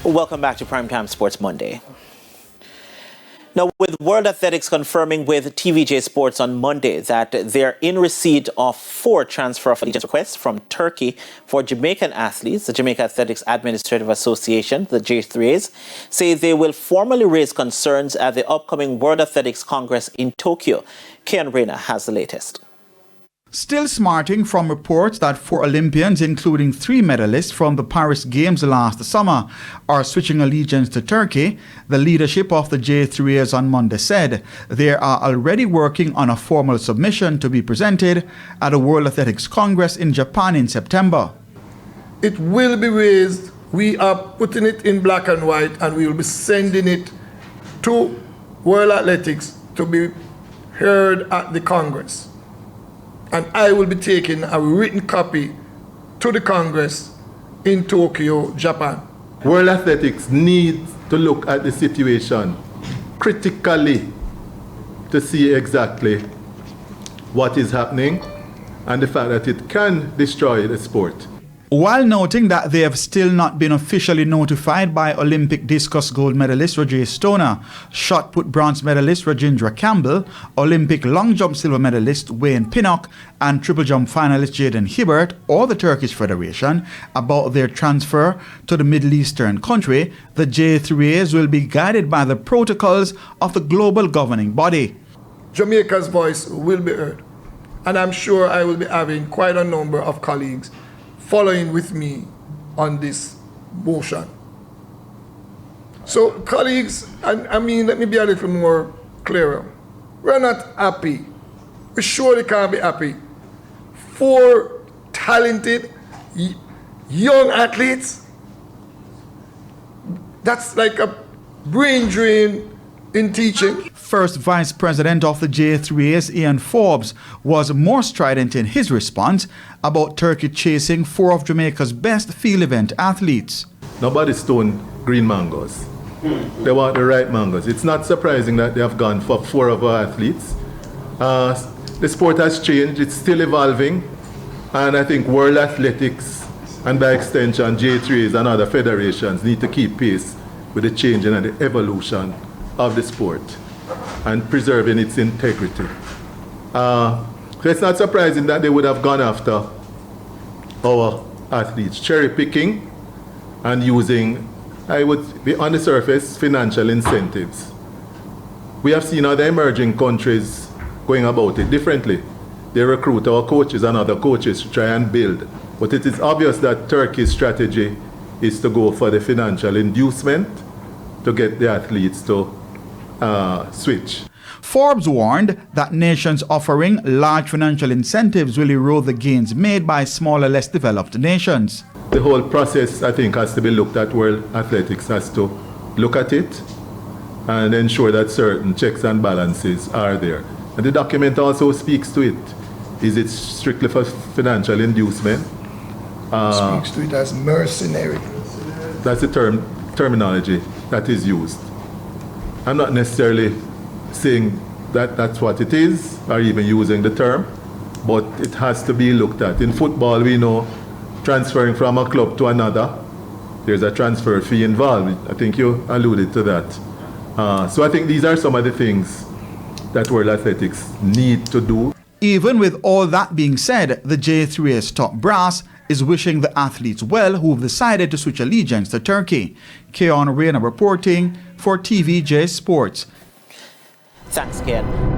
Welcome back to Primetime Sports Monday. Now, with World Athletics confirming with TVJ Sports on Monday that they're in receipt of 4 transfer of allegiance requests from Turkey for Jamaican athletes, the Jamaica Athletics Administrative Association, the J3As, say they will formally raise concerns at the upcoming World Athletics Congress in Tokyo. Kian Reyna has the latest. Still smarting from reports that 4 Olympians, including 3 medalists from the Paris Games last summer, are switching allegiance to Turkey, the leadership of the J3As on Monday said they are already working on a formal submission to be presented at the World Athletics Congress in Japan in September. It will be raised. We are putting it in black and white, and we will be sending it to World Athletics to be heard at the Congress. And I will be taking a written copy to the Congress in Tokyo, Japan. World Athletics needs to look at the situation critically to see exactly what is happening and the fact that it can destroy the sport. While noting that they have still not been officially notified by Olympic discus gold medalist Roger Stoner, shot put bronze medalist Rajendra Campbell, Olympic long jump silver medalist Wayne Pinnock, and triple jump finalist Jaden Hibbert or the Turkish Federation about their transfer to the Middle Eastern country, the J3As will be guided by the protocols of the global governing body. Jamaica's voice will be heard, and I'm sure I will be having quite a number of colleagues following with me on this motion. So, colleagues, I mean, let me be a little more clearer. We're not happy. We surely can't be happy. 4 talented, young athletes, that's like a brain drain in teaching. First Vice President of the J3As, Ian Forbes, was more strident in his response about Turkey chasing 4 of Jamaica's best field event athletes. Nobody stoned green mangoes. They want the right mangoes. It's not surprising that they have gone for 4 of our athletes. The sport has changed. It's still evolving. And I think World Athletics and by extension J3As and other federations need to keep pace with the change and the evolution of the sport and preserving its integrity. So it's not surprising that they would have gone after our athletes, cherry picking and using, I would be on the surface, financial incentives. We have seen other emerging countries going about it differently. They recruit our coaches and other coaches to try and build. But it is obvious that Turkey's strategy is to go for the financial inducement to get the athletes to switch. Forbes warned that nations offering large financial incentives will erode the gains made by smaller, less developed nations. The whole process, I think, has to be looked at. World Athletics has to look at it and ensure that certain checks and balances are there. And the document also speaks to it. Is it strictly for financial inducement? Speaks to it as mercenary. That's the terminology that is used. I'm not necessarily saying that that's what it is, or even using the term, but it has to be looked at. In football, we know transferring from a club to another, there's a transfer fee involved. I think you alluded to that. So I think these are some of the things that World Athletics need to do. Even with all that being said, the J3A's top brass is wishing the athletes well who've decided to switch allegiance to Turkey. Kian Reyna reporting for TVJ Sports. Thanks, Kian.